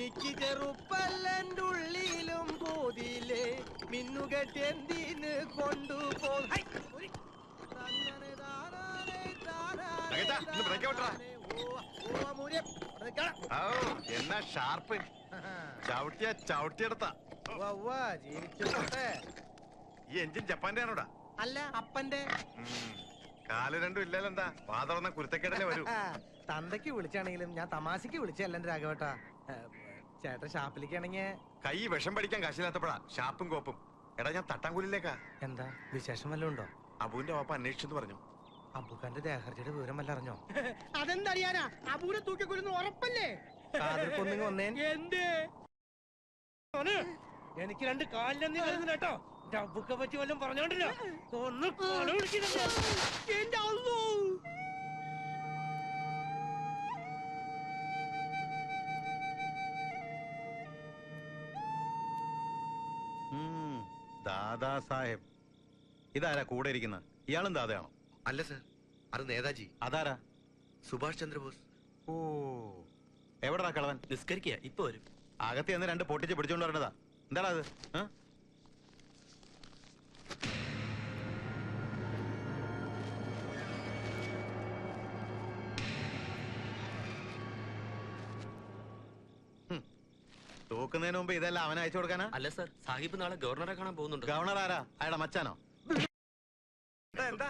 എനിക്ക് ചെറുപ്പല്ലൻ്റെ ഉള്ളിലും പോതില്ലേ മിന്നുകെട്ടി എന്തിന് കൊണ്ടുപോയി എന്നാ ഷാർപ്പ് ചവിട്ടിയെടുത്ത ജീവിച്ചോട്ടെ. ഈ എഞ്ചിൻ ജപ്പാന്റെ ആണോടാ? അല്ല, അപ്പന്റെ. കാല് രണ്ടും ഇല്ലല്ലോ. എന്താ വാതറന്ന കുരുത്തക്കേടല്ലേ വരൂ. തന്തയ്ക്ക് വിളിച്ചാണെങ്കിലും ഞാൻ തമാശക്ക് വിളിച്ചല്ല എന്റെ രാഘവേട്ടാ. ചേട്ടൻ ഷാപ്പിലേക്കാണെങ്കിൽ കൈ വിഷം പഠിക്കാൻ കാശില്ലാത്തപ്പോഴാ ഷാപ്പും കോപ്പും. എടാ ഞാൻ തട്ടാങ്കൂലിലേക്കാ. എന്താ വിശേഷം വല്ലതും ഉണ്ടോ? അബുവിന്റെ വാപ്പ അന്വേഷിച്ചെന്ന് പറഞ്ഞു. അബുഖാന്റെ ദേഹർജിയുടെ വിവരം വല്ല അറിഞ്ഞോ? അതെന്തറിയാനാ? അബൂനെ തൂക്കിക്കൊല്ലുന്ന ഉറപ്പല്ലേ? എനിക്ക് രണ്ട് കാലിലെന്നി വരുന്നു കേട്ടോ. അബുക്കെ പറ്റി വല്ലതും പറഞ്ഞോണ്ടില്ല. ഒന്ന് ദാദാ സാഹേബ്. ഇതാരാ കൂടെ ഇരിക്കുന്ന? ഇയാളും ദാദയാണോ? അല്ല സർ, അത് നേതാജി. അതാരാ? സുഭാഷ് ചന്ദ്രബോസ്. ഓ, എവിടാ കളവൻ? നിസ്കരിക്കുക, ഇപ്പൊ വരും. അകത്ത് എന്ന് രണ്ട് പൊട്ടിച്ച് പിടിച്ചോണ്ട് വരേണ്ടതാ. എന്താടാ അത്? തോക്കുന്നതിന് മുമ്പ് ഇതെല്ലാം അവൻ അയച്ചു കൊടുക്കാനാ? അല്ല സർ, സാഹിബ് നാളെ ഗവർണറെ കാണാൻ പോകുന്നുണ്ട്. ഗവർണർ ആരാ? അയാളുടെ മച്ചാനോ? എന്താ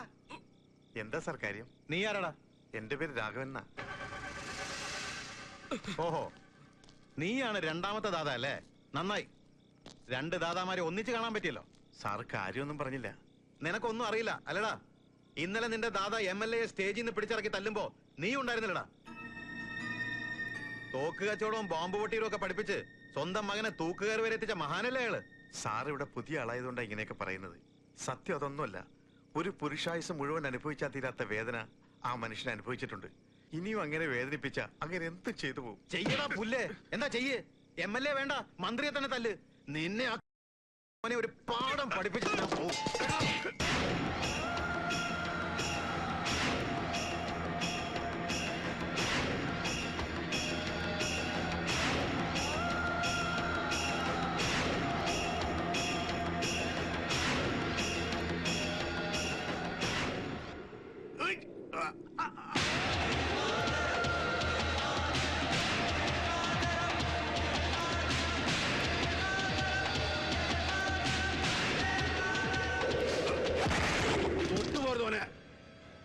എന്താ സർ കാര്യം? നീ ആരാടാ? എന്റെ പേര് രാഘവൻ. ഓഹോ, നീയാണ് രണ്ടാമത്തെ ദാദ അല്ലേ? നന്നായി. രണ്ട് ദാദാമാരെ ഒന്നിച്ച് കാണാൻ പറ്റിയല്ലോ. സാർ കാര്യമൊന്നും പറഞ്ഞില്ല. നിനക്കൊന്നും അറിയില്ല അല്ലടാ. ഇന്നലെ നിന്റെ ദാദ MLA സ്റ്റേജിൽ നിന്ന് പിടിച്ചിറക്കി തല്ലുമ്പോ നീ ഉണ്ടായിരുന്നില്ലടാ. തോക്ക് കച്ചവടവും ബോംബ് പൊട്ടിയും ഒക്കെ പഠിപ്പിച്ച് സ്വന്തം മകനെ തൂക്കുകയറി വരെ എത്തിച്ച മഹാനല്ലേ അയാള്. സാർ ഇവിടെ പുതിയ ആളായതുകൊണ്ടാണ് ഇങ്ങനെയൊക്കെ പറയുന്നത്. സത്യം അതൊന്നുമല്ല. ഒരു പുരുഷായുസ് മുഴുവൻ അനുഭവിച്ചാൽ തീരാത്ത വേദന ആ മനുഷ്യൻ അനുഭവിച്ചിട്ടുണ്ട്. ഇനിയും അങ്ങനെ വേദനിപ്പിച്ച അങ്ങനെ എന്ത് ചെയ്തു പോകും? ചെയ്യടാ പുല്ലേ. എന്താ ചെയ്യേ? MLA വേണ്ട, മന്ത്രിയെ തന്നെ തല്ല്. നിന്നെ ഒരു പാഠം പഠിപ്പിച്ചു ഞാൻ പോവും.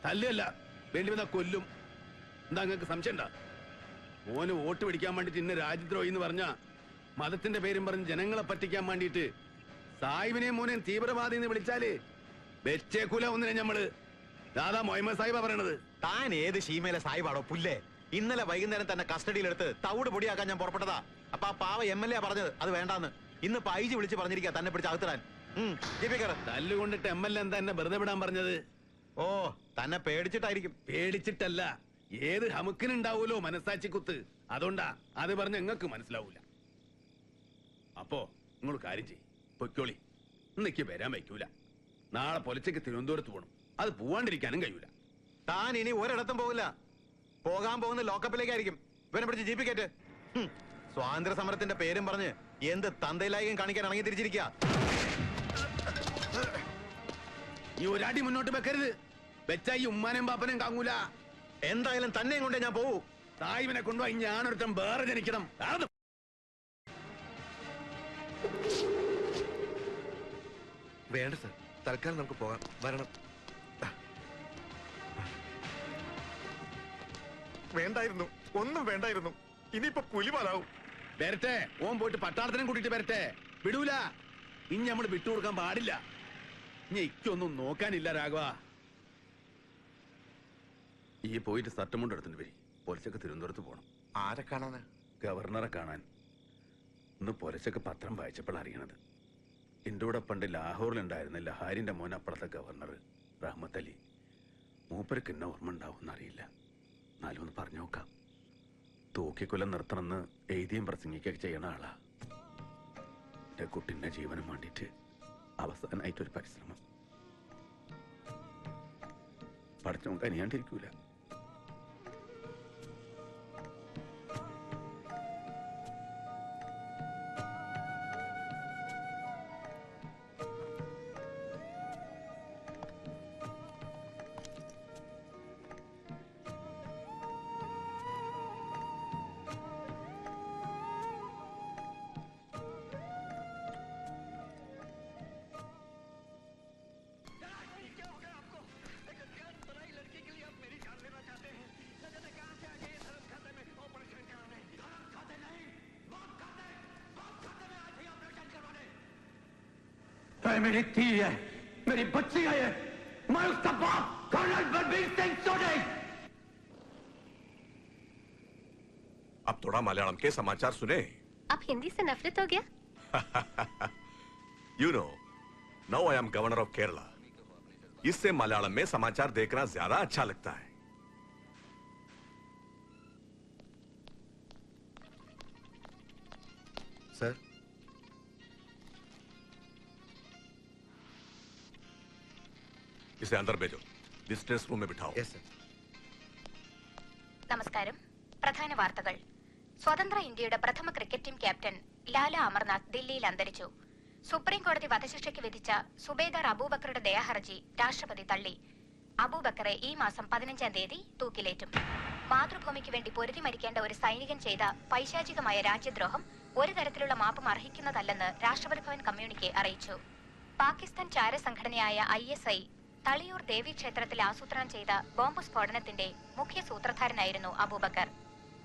തല്ലല്ല, വേണ്ടി വന്നാ കൊല്ലും. എന്താ നിങ്ങൾക്ക് സംശയം ഉണ്ടാ? മോന് വോട്ട് പിടിക്കാൻ വേണ്ടിട്ട് ഇന്ന് രാജ്യദ്രോഹി എന്ന് പറഞ്ഞ മതത്തിന്റെ പേരും പറഞ്ഞ് ജനങ്ങളെ പറ്റിക്കാൻ വേണ്ടിട്ട് സാഹിബിനെയും മോനെയും തീവ്രവാദി എന്ന് വിളിച്ചാല് വെച്ചേക്കൂല ഒന്നിനെ ഞമ്മള്. ദാദാ മുഹമ്മദ് സാഹിബാ പറയണത്. താൻ ഏത് ശീമയിലെ സാഹിബാണോ പുല്ലേ? ഇന്നലെ വൈകുന്നേരം തന്നെ കസ്റ്റഡിയിലെടുത്ത് തവിട് പൊടിയാക്കാൻ ഞാൻ പുറപ്പെട്ടതാ. അപ്പൊ ആ പാവ MLA പറഞ്ഞത് അത് വേണ്ടാന്ന്. ഇന്ന് പൈജി വിളിച്ച് പറഞ്ഞിരിക്കാ തന്നെ പിടിച്ച് അകത്തിടാൻ. തല്ലുകൊണ്ടിട്ട് MLA എന്താ എന്നെ വെറുതെ വിടാൻ പറഞ്ഞത്? ഓ, തന്നെ പേടിച്ചിട്ടായിരിക്കും. പേടിച്ചിട്ടല്ല, ഏത് ഹമുക്കിനുണ്ടാവൂലോ മനസാച്ചി കുത്ത്. അതുകൊണ്ടാ അത് പറഞ്ഞ നിങ്ങൾക്ക് മനസ്സിലാവൂല. അപ്പോ നിങ്ങൾ കാര്യം ചെയ്യും, പൊയ്ക്കോളി. ഇന്നേക്ക് വരാൻ വയ്ക്കൂല. നാളെ പൊലച്ചയ്ക്ക് തിരുവനന്തപുരത്ത് പോകണം. അത് പോവാണ്ടിരിക്കാനും കഴിയൂല. താൻ ഇനി ഒരിടത്തും പോകില്ല. പോകാൻ പോകുന്ന ലോക്കപ്പിലേക്കായിരിക്കും. ഇവനെ പിടിച്ച് ജീപ്പ് കയറ്റ്. സ്വാതന്ത്ര്യ സമരത്തിന്റെ പേരും പറഞ്ഞ് എന്ത് തന്തയിലായും കാണിക്കാൻ ഇറങ്ങി തിരിച്ചിരിക്കുക. ഈ ഒരാടി മുന്നോട്ട് വെക്കരുത്. വെച്ചാ ഈ ഉമ്മാനെയും പാപ്പനെയും കാങ്ങൂല. എന്തായാലും തന്നെയും കൊണ്ടേ ഞാൻ പോവൂ. സാഹിബിനെ കൊണ്ടുപോയി ഞാനൊരുത്തം വേറെ ജനിക്കണം. വേണ്ട സർ, തൽക്കാലം നമുക്ക് പോകാം. വരണം. വേണ്ടായിരുന്നു, ഒന്നും വേണ്ടായിരുന്നു. ഇനിയിപ്പോ പുലിമാലാവും. വരട്ടെ, ഓൻ പോയിട്ട് പട്ടാളത്തിനും കൂട്ടിട്ട് വരട്ടെ. വിടൂല. ഇനി നമ്മൾ വിട്ടുകൊടുക്കാൻ പാടില്ല. ഇനി ഇക്കൊന്നും നോക്കാനില്ല രാഘവ. ഈ പോയിട്ട് സർട്ടുമുണ്ട് എടുത്തിട്ട് വരി. പൊലച്ചക്ക് തിരുവനന്തപുരത്ത് പോകണം. ആരെ കാണാനാ? ഗവർണറെ കാണാൻ. ഇന്ന് പൊലച്ചക്ക് പത്രം വായിച്ചപ്പോൾ അറിയണത്. എൻ്റെ കൂടെ പണ്ട് ലാഹോറിലുണ്ടായിരുന്ന ലഹാരിന്റെ മോൻ അപ്പുറത്തെ ഗവർണർ റഹ്മത്ത് അലി. മൂപ്പർക്ക് എന്നെ ഓർമ്മ ഉണ്ടാവും അറിയില്ല. എന്നാലും ഒന്ന് പറഞ്ഞു നോക്കാം. തൂക്കിക്കൊല്ലം നിർത്തണമെന്ന് എഴുതിയും പ്രസംഗിക്കുകയൊക്കെ ചെയ്യണ ആളാ. എൻ്റെ കുട്ടിൻ്റെ ജീവനം വേണ്ടിയിട്ട് അവസാനമായിട്ടൊരു പരിശ്രമം. പഠിച്ചവൻ കനിയാണ്ടിരിക്കൂല. है, मेरी थी है, मेरी बच्ची है ये। मैं उसका बाप कर्नल बलबीर सिंह सोनी। अब थोड़ा मलयालम के समाचार सुने। अब हिंदी से नफरत हो गया? You know, now I am governor of Kerala. इससे मलयालम में समाचार देखना ज्यादा अच्छा लगता है। सर, इसे अंदर भेजो, विजिटर्स रूम में बिठाओ। Yes sir. നമസ്കാരം. പ്രധാന വാർത്തകൾ. സ്വതന്ത്ര ഇന്ത്യയുടെ പ്രഥമ cricket team captain Lala Amarnath ദില്ലിയിൽ അന്തരിച്ചു. സുപ്രീം കോടതി വധശിക്ഷയ്ക്ക് വിധിച്ച സുബേദാർ അബൂബക്കറുടെ ദയാഹർജി രാഷ്ട്രപതി തള്ളി. അബൂബക്കറെ ഈ മാസം 15-ാം തീയതി തൂക്കിലേറ്റും. മാതൃഭൂമിക്ക് വേണ്ടി പൊരുതി മരിക്കേണ്ട ഒരു സൈനികൻ ചെയ്ത പൈശാചികമായ രാജ്യദ്രോഹം ഒരു തരത്തിലുള്ള മാപ്പും അർഹിക്കുന്നതല്ലെന്ന് രാഷ്ട്രപതി ഭവൻ കമ്മ്യൂണിക്കെ അറിയിച്ചു. പാകിസ്ഥാൻ ചാരസംഘടനയായ ISI തളിയൂർ ദേവീക്ഷേത്രത്തിൽ ആസൂത്രണം ചെയ്ത ബോംബ് സ്ഫോടനത്തിന്റെ മുഖ്യ സൂത്രധാരനായിരുന്നു അബൂബക്കർ.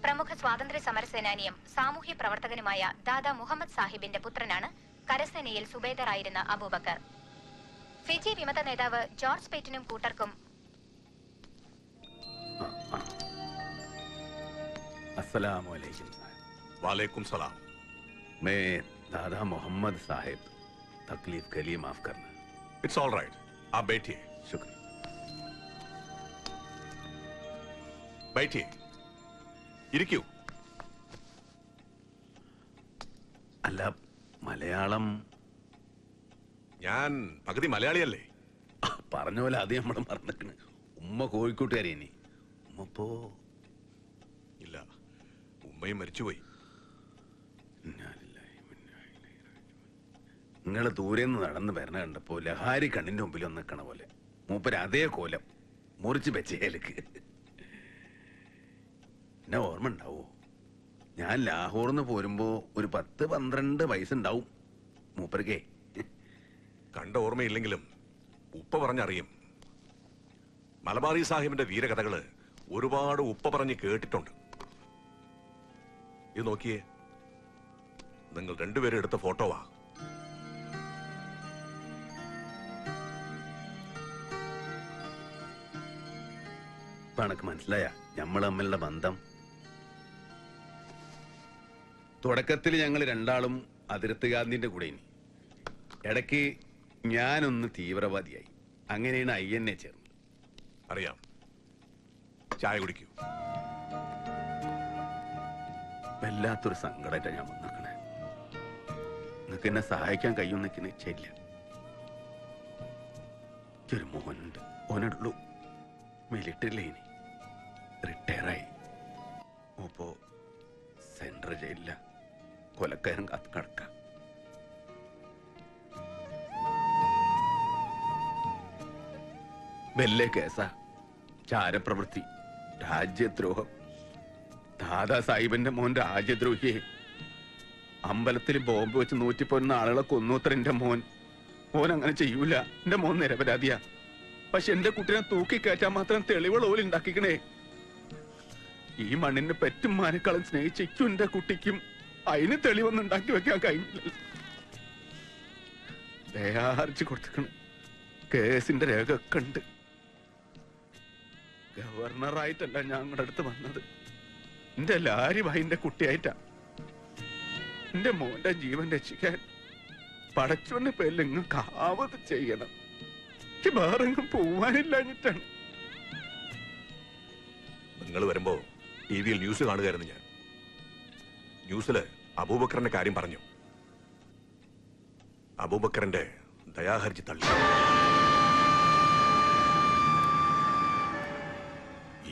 പ്രമുഖ സ്വാതന്ത്ര്യ സമരസേനാനിയും സാമൂഹ്യ പ്രവർത്തകനുമായ ദാദാ മുഹമ്മദ് സാഹിബിന്റെ പുത്രനാണ് കരസേനയിൽ സുബേദറായിരുന്ന അബൂബക്കർ. ഫിജി വിമത നേതാവ് ജോർജ് പേറ്റിനും കൂട്ടർക്കും अस्सलामु अलैकुम। वालेकुम सलाम। मैं दादा मोहम्मद साहिब, तकलीफ के लिए माफ करना। इट्स ऑल राइट, आप बैठिए। शुक्रिया। बैठिए, ഇരിക്കൂ. അല്ല, മലയാളം ഞാൻ പകുതി മലയാളിയല്ലേ? പറഞ്ഞ പോലെ അത് നമ്മളെ മറന്നിക്കണ്. ഉമ്മ കോഴിക്കോട്ടുകാരി. ഇനി ഉമ്മപ്പോ ഇല്ല, ഉമ്മയും മരിച്ചുപോയി. നിങ്ങള് ദൂരെന്ന് നടന്ന് വരണ കണ്ടപ്പോ ലഹാരി കണ്ണിന്റെ മുമ്പിൽ ഒന്ന് നിൽക്കണ പോലെ മൂപ്പര് അതേ കോലം മുറിച്ച് വെച്ചേലേക്ക്. എന്നെ ഓർമ്മ ഉണ്ടാവോ? ഞാൻ ലാഹോറിന്ന് പോരുമ്പോ ഒരു 10-12 വയസ്സുണ്ടാവും മൂപ്പർക്കേ. കണ്ട ഓർമ്മയില്ലെങ്കിലും ഉപ്പ പറഞ്ഞറിയും. മലബാറി സാഹിബിന്റെ വീരകഥകള് ഒരുപാട് ഉപ്പ പറഞ്ഞ് കേട്ടിട്ടുണ്ട്. ഇത് നോക്കിയേ, നിങ്ങൾ രണ്ടുപേരും എടുത്ത ഫോട്ടോവാ. ഇപ്പൊ എനക്ക് മനസ്സിലായ നമ്മൾ തമ്മിലുള്ള ബന്ധം. തുടക്കത്തിൽ ഞങ്ങൾ രണ്ടാളും അതിർത്ത് ഗാന്ധിന്റെ കൂടെ. ഇനി ഇടയ്ക്ക് ഞാനൊന്ന് തീവ്രവാദിയായി. അങ്ങനെയാണ് INA ചേർന്നത്. അറിയാം. ചായ കുടിക്കൂ. വല്ലാത്തൊരു സങ്കടമായിട്ടാണ് ഞാൻ വന്നിക്കണേ. നിനക്ക് എന്നെ സഹായിക്കാൻ കഴിയുമെന്ന് എനിക്ക് നിശ്ചയില്ല. ഒരു മോനുണ്ട്, ഓനുള്ളൂ. മിലിറ്ററിയിലെ ഇനി റിട്ടയറായി. ഇപ്പോ സെൻട്രൽ ജയിലില്ല, കൊലക്കാരൻ കാത്ത് കിടക്ക. വലിയ കേസാ. ചാരപ്രവൃത്തി, രാജ്യദ്രോഹം. ദാദാ സാഹിബിന്റെ മോൻ രാജ്യദ്രോഹിയെ. അമ്പലത്തിൽ ബോംബ് വെച്ച് 111 ആളുകളെ കൊന്നൂത്ര എന്റെ മോൻ. മോൻ അങ്ങനെ ചെയ്യൂല. എന്റെ മോൻ നിരപരാധിയാ. പക്ഷെ എന്റെ കുട്ടിനെ തൂക്കിക്കയറ്റാൻ മാത്രം തെളിവുകൾ ഓല് ഉണ്ടാക്കിക്കണേ. ഈ മണ്ണിന്റെ പെറ്റും മാനക്കാളും സ്നേഹിച്ചും എന്റെ കുട്ടിക്കും അതിന് തെളിവൊന്നും ഉണ്ടാക്കി വെക്കാൻ കഴിഞ്ഞില്ല. ദയാഹർജി കൊടുത്തിക്കണ്. കേസിന്റെ രേഖ ഒക്കെ ഉണ്ട്. ഗവർണറായിട്ടല്ല ഞാൻ ഞങ്ങളുടെ അടുത്ത് വന്നത്. എന്റെ ലാരി ഭായിന്റെ കുട്ടിയായിട്ടാ. എന്റെ മോന്റെ ജീവൻ രക്ഷിക്കാൻ പടച്ചോന്റെ പേരിൽ നിങ്ങൾക്ക് ആവത് ചെയ്യണം. എനിക്ക് വേറെങ്ങും പോവാനില്ലാഞ്ഞിട്ടാണ്. നിങ്ങൾ വരുമ്പോ TV-യിൽ ന്യൂസ് കാണുകയായിരുന്നു ഞാൻ. ന്യൂസില് അബൂബക്കറിന്റെ കാര്യം പറഞ്ഞു. അബൂബക്കറിന്റെ ദയാഹർജി തള്ളി.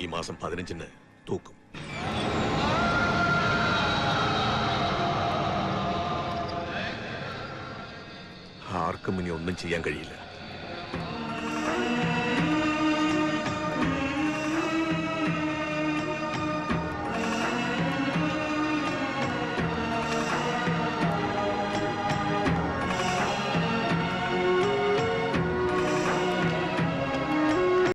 ഈ മാസം 15-ന് തൂക്കും. ആർക്കും ഇനി ഒന്നും ചെയ്യാൻ കഴിയില്ല.